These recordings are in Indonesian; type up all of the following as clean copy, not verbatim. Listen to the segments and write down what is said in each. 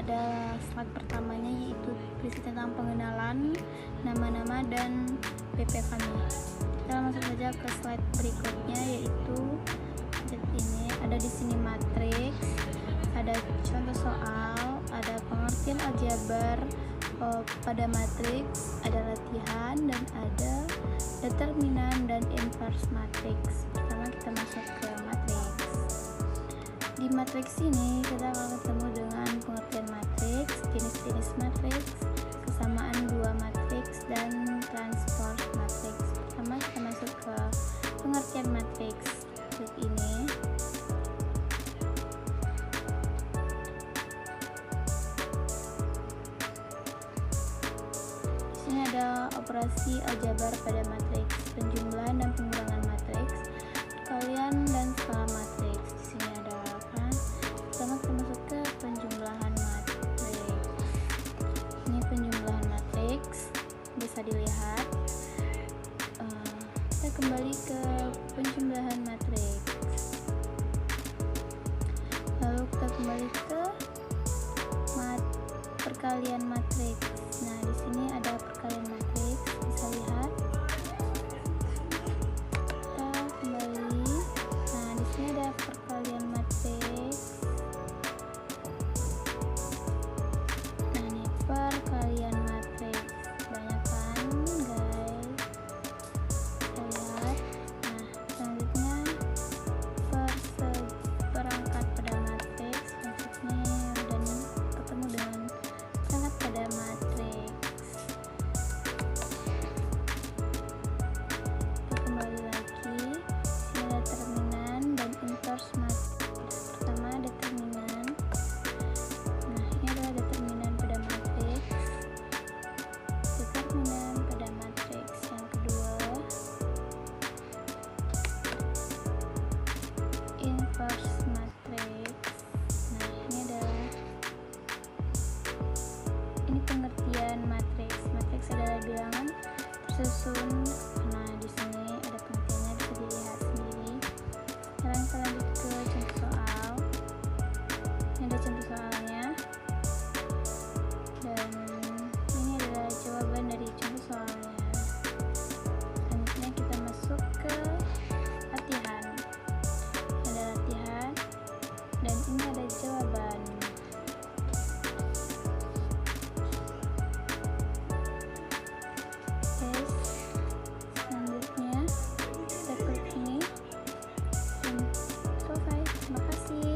pada slide pertamanya, yaitu berisi tentang pengenalan, nama-nama, dan PP kami. Kita langsung saja ke slide berikutnya, yaitu ini ada di sini matriks, ada contoh soal, ada pengertian aljabar pada matriks, ada latihan, dan ada determinan dan inverse matriks. Pertama kita masuk ke matriks. Di matriks ini kita akan ketemu dengan pengertian matriks, jenis-jenis matriks, kesamaan dua matriks, dan transpose matriks. Pertama kita masuk ke pengertian matriks. Klik ini. Di sini ada operasi aljabar pada matriks, penjumlahan dan pengurangan matriks, perkalian dan skala matriks. Di sini ada apa? Pertama kita masuk ke penjumlahan matriks. Ini penjumlahan matriks, bisa dilihat. Kita kembali ke penjumlahan matriks. Lalu kita kembali ke perkalian matriks. Nah, di sini ada perkalian matriks, bisa lihat. Kita kembali. Nah, di sini ada perkalian matriks. Nah, ini perkalian matriks. Banyak kan, guys? Kita lihat. Nah, selanjutnya perangkat pada matriks, maksudnya dan ketemu dengan perangkat pada matriks. Kita kembali lagi. Sini ada determinan dan inverse matriks. Pertama determinan. Nah, ini adalah determinan pada matriks. Determinan pada matriks. Yang kedua, inverse matriks. Nah, ini pengertian matriks. Matriks adalah bilangan tersusun. Nah, di sini ada pengertiannya, bisa dilihat sendiri. Sekarang kita lanjut ke contoh soal. Ini ada contoh soalnya, dan ini adalah jawaban dari contoh soalnya. Selanjutnya kita masuk ke latihan. Ada latihan, dan ini ada jawaban. Selanjutnya kita klik ini dan selesai. Terima kasih.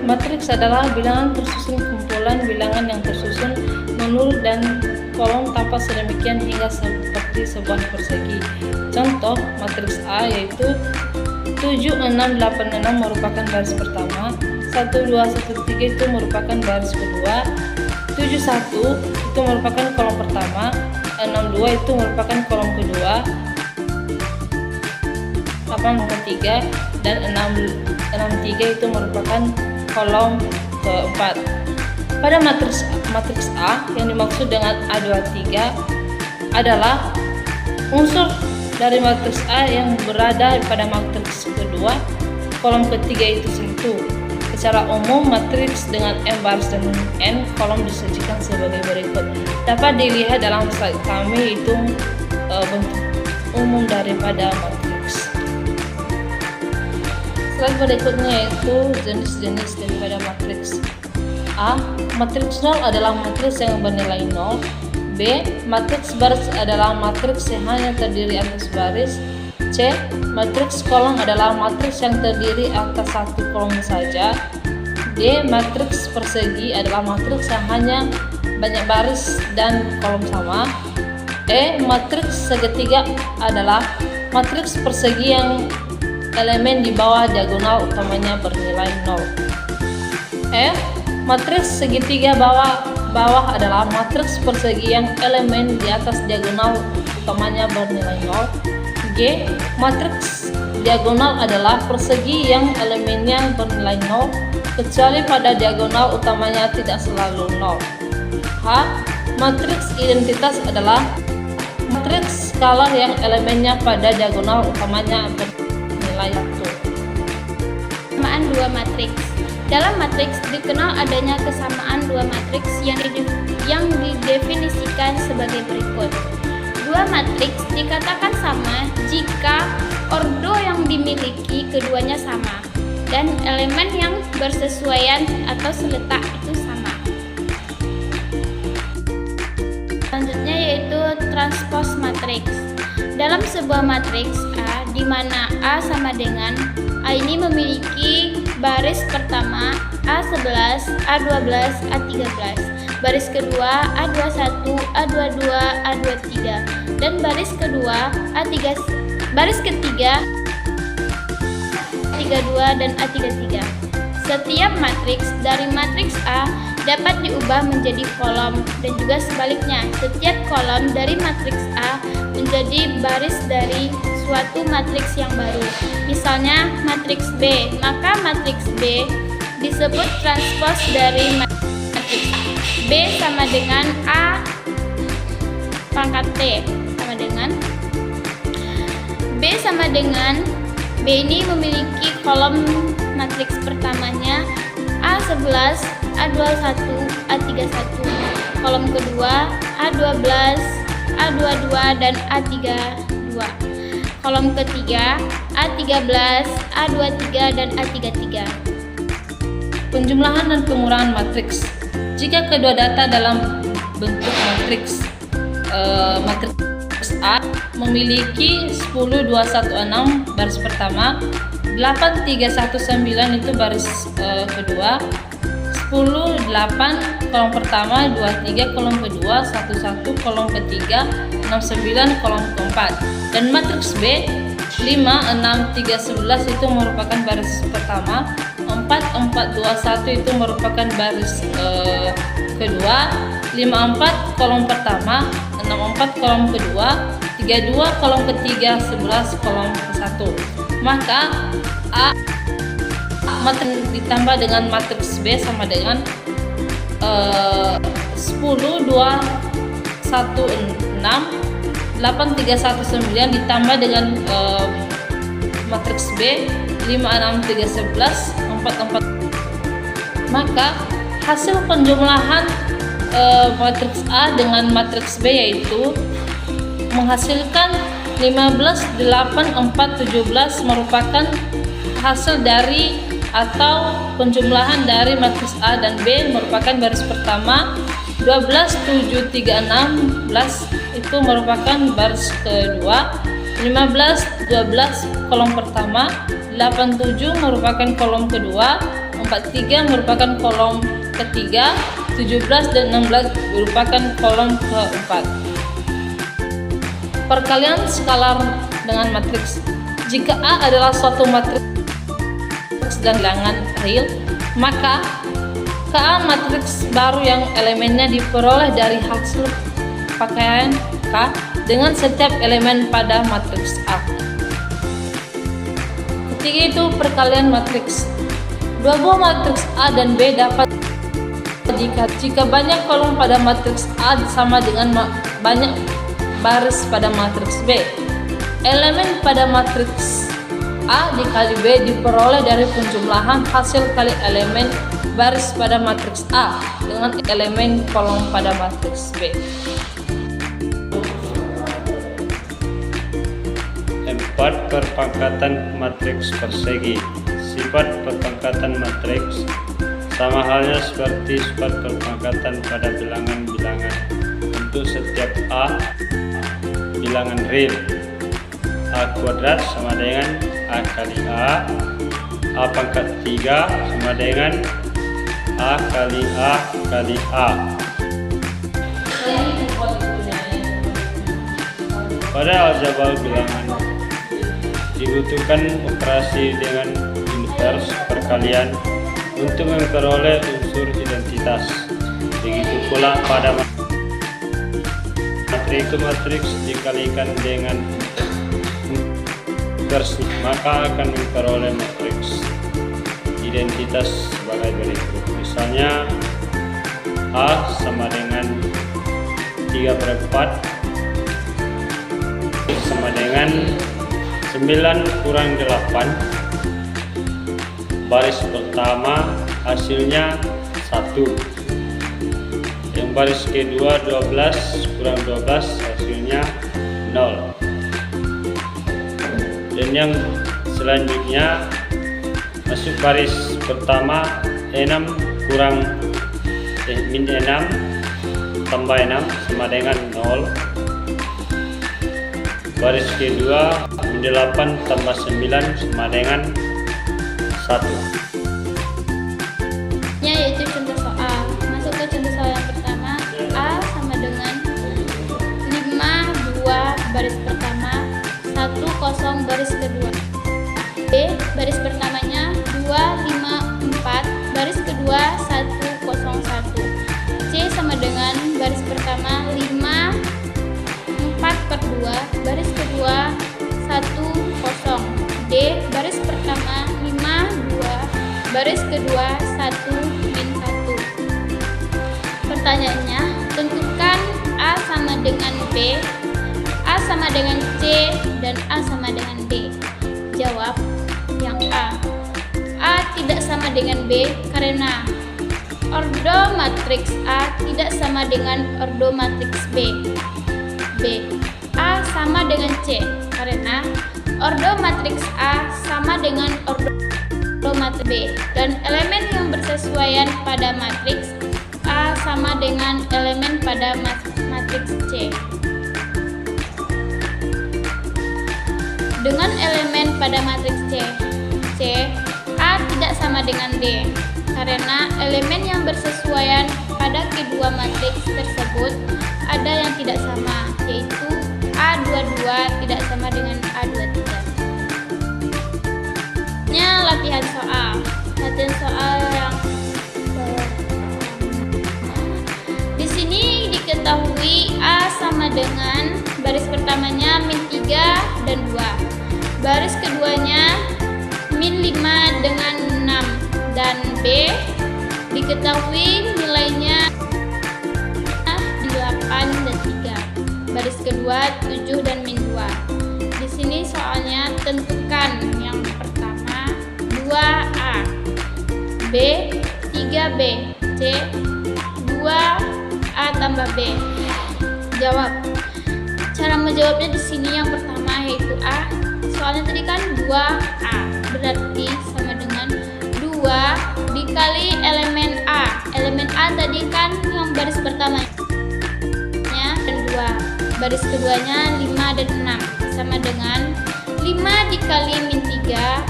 Matriks adalah bilangan tersusun kumpulan bilangan yang tersusun menurut dan kolom tanpa sedemikian hingga seperti sebuah persegi. Contoh matriks A yaitu 7, 6, 8, 6 merupakan baris pertama, 1, 2, 1, 3 itu merupakan baris kedua, 7, 1 itu merupakan kolom pertama, 6, 2 itu merupakan kolom kedua, 8, 3 dan 6, 3 itu merupakan kolom keempat. Pada matriks A yang dimaksud dengan A23 adalah unsur dari matriks A yang berada pada matriks kedua, kolom ketiga itu 1. Secara umum matriks dengan M baris dan N kolom disajikan sebagai berikut. Dapat dilihat dalam slide kami itu bentuk umum daripada matriks. Slide berikutnya yaitu jenis-jenis daripada matriks. A. Matriks 0 adalah matriks yang bernilai 0. B. Matriks baris adalah matriks yang hanya terdiri atas baris. C. Matriks kolom adalah matriks yang terdiri atas satu kolom saja. D. Matriks persegi adalah matriks yang hanya banyak baris dan kolom sama. E. Matriks segitiga adalah matriks persegi yang elemen di bawah diagonal utamanya bernilai 0. F. Matriks segitiga bawah adalah matriks persegi yang elemen di atas diagonal utamanya bernilai 0. G. Matriks diagonal adalah persegi yang elemennya bernilai 0 kecuali pada diagonal utamanya tidak selalu 0. H. Matriks identitas adalah matriks skalar yang elemennya pada diagonal utamanya bernilai 1. kesamaan dua matriks. Dalam matriks dikenal adanya kesamaan dua matriks yang didefinisikan sebagai berikut. Dua matriks dikatakan sama jika ordo yang dimiliki keduanya sama dan elemen yang bersesuaian atau seletak itu sama. Selanjutnya yaitu transpose matriks. Dalam sebuah matriks A di mana A sama dengan A ini memiliki baris pertama A11, A12, A13, baris kedua A21, A22, A23, dan baris kedua baris ketiga A32 dan A33. Setiap matriks dari matriks A dapat diubah menjadi kolom dan juga sebaliknya. Setiap kolom dari matriks A menjadi baris dari suatu matriks yang baru. Misalnya matriks B, maka matriks B disebut transpose dari matriks B sama dengan A pangkat T sama dengan B sama dengan B ini memiliki kolom matriks pertamanya A11, A21, A31, kolom kedua A12, A22 dan A32, kolom ketiga A13, A23 dan A33. Penjumlahan dan pengurangan matriks. Jika kedua data dalam bentuk matriks A memiliki 10, 2, 1, 6 baris pertama, 8, 3, 1, 9 itu baris kedua, 10, 8 kolom pertama, 2, 3 kolom kedua, 1, 1 kolom ketiga, 6, 9 kolom keempat. Dan matriks B 5, 6, 3, 11 itu merupakan baris pertama, 4, 4, 2, 1 itu merupakan baris kedua, 5, 4 kolom pertama, 6, 4 kolom kedua, 3, 2 kolom ketiga, 11 kolom ke-1. Maka A matriks ditambah dengan matriks B sama dengan 10, 2, 1, 6, 8, 3, 1, 9 ditambah dengan matriks B 5, 6, 3, 11, 4, 4. Maka hasil penjumlahan matriks A dengan matriks B yaitu menghasilkan 15, 8, 4, 17 merupakan hasil dari atau penjumlahan dari matriks A dan B merupakan baris pertama, 12, 7, 3, 16 itu merupakan baris kedua, 15, 12 kolom pertama, 8, 7 merupakan kolom kedua, 4, 3 merupakan kolom ketiga, 17 dan 16 merupakan kolom keempat. Perkalian skalar dengan matriks. Jika A adalah suatu matriks dan bilangan real, maka KA matriks baru yang elemennya diperoleh dari hasil pakaian K dengan setiap elemen pada matriks A. Ketiga itu perkalian matriks. Dua buah matriks A dan B dapat jika banyak kolom pada matriks A sama dengan banyak baris pada matriks B. Elemen pada matriks A dikali B diperoleh dari penjumlahan hasil kali elemen baris pada matriks A dengan elemen kolom pada matriks B. 4. Perpangkatan matriks persegi. Sifat perpangkatan matriks sama halnya seperti sifat perpangkatan pada bilangan-bilangan. Untuk setiap A bilangan real, A kuadrat sama dengan A kali A pangkat 3 sama dengan A kali A kali A. Pada aljabar bilangan dibutuhkan operasi dengan inverse perkalian untuk memperoleh unsur identitas. Begitu pula pada matriks dikalikan dengan inverse, maka akan memperoleh matriks identitas sebagai berikut. Misalnya A sama dengan 3/4 sama dengan 9 kurang 8 baris pertama hasilnya 1. Yang baris kedua 12 kurang 12 hasilnya 0. Dan yang selanjutnya masuk baris pertama 6 kurang min 6 tambah 6 sama dengan 0. Baris kedua min 8 tambah 9 sama dengan 1. Yaitu contoh soal. Masuk ke contoh soal yang pertama. A sama dengan 5 2 baris pertama 1 0 baris kedua. B baris pertamanya 2 5 4 baris kedua 1 0 1. C sama dengan baris pertama 5 4 per 2 baris kedua 1 0. D baris pertama 5 2 baris kedua 1 min 1. Pertanyaannya, tentukan A sama dengan B, A sama dengan C, dan A sama dengan D. Jawab yang A. A tidak sama dengan B karena ordo matriks A tidak sama dengan ordo matriks B. B. A sama dengan C karena ordo matriks A sama dengan ordo matriks B, dan elemen yang bersesuaian pada matriks A sama dengan elemen pada matriks C. Dengan elemen pada matriks C, A tidak sama dengan D karena elemen yang bersesuaian pada kedua matriks tersebut ada yang tidak sama, yaitu A22 tidak sama dengan A23. Latihan soal yang di sini diketahui A sama dengan baris pertamanya min 3 dan 2, baris keduanya min 5 dengan 6, dan B diketahui nilainya 8 dan 3, baris kedua 7 dan min 2. Di sini soalnya tentukan yang pertama 2A, B 3B, C 2A tambah B. Jawab. Cara menjawabnya di sini yang pertama yaitu A. Soalnya tadi kan 2A, berarti sama dengan 2 dikali elemen A. Elemen A tadi kan yang baris pertamanya dan 2, baris keduanya 5 dan 6 sama dengan 5 dikali min 3,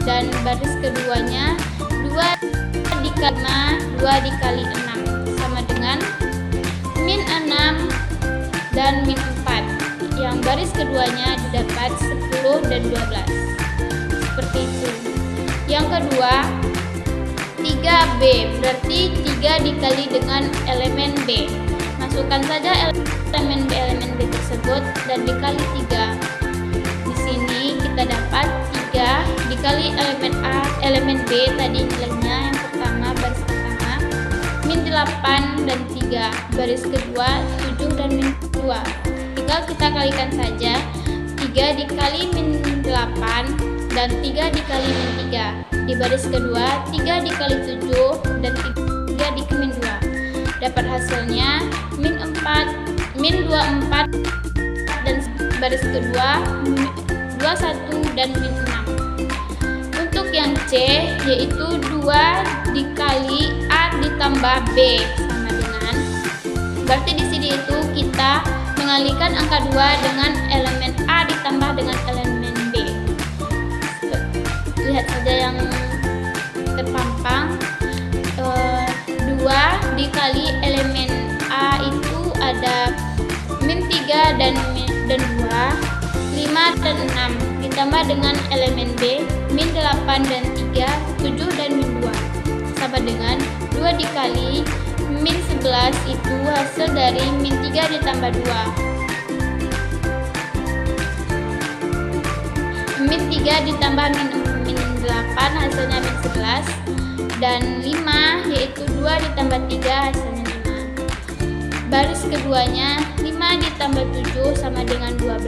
dan baris keduanya 2 dikali 5, 2 dikali 6 sama dengan min 6 dan min 4. Yang baris keduanya didapat 10 dan 12. Seperti itu. Yang kedua 3B, berarti 3 dikali dengan elemen B. Masukkan saja elemen B tersebut dan dikali 3. Di sini kita dapat 3 dikali elemen A, elemen B tadi nilainya yang pertama baris pertama min 8 dan 3, baris kedua 7 dan min 2. Tinggal kita kalikan saja 3 dikali min 8 dan 3 dikali min 3. Di baris kedua 3 dikali 7 dan 3 dikali min 2. Dapat hasilnya min 4, min 24, dan baris kedua 21 dan min 6. Untuk yang C yaitu 2 dikali A ditambah B sama dengan, berarti di sini itu kita mengalihkan angka 2 dengan elemen A ditambah dengan elemen B. Lihat saja yang terpampang. 2 dikali elemen A itu ada min 3 dan 2, 5 dan 6 ditambah dengan elemen B min 8 dan 3, 7 dan min 2 sama dengan 2 dikali min 11 itu hasil dari min 3 ditambah 2. Min 3 ditambah min 8 hasilnya min 11, dan 5 yaitu 2 ditambah 3 hasilnya 5. Baris keduanya 5 ditambah 7 sama dengan 12,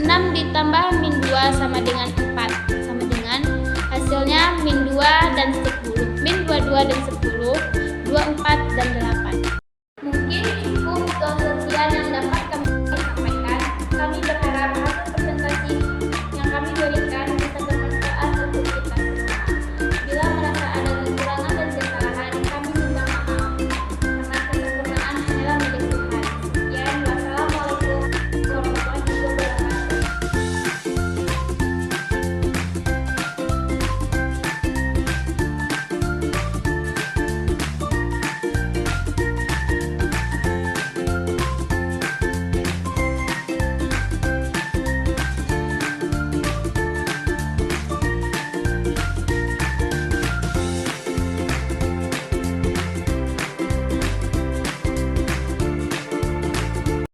6 ditambah min 2 sama dengan 4, sama dengan hasilnya min 2 dan 10, min 22 dan 10, 24 dan 8.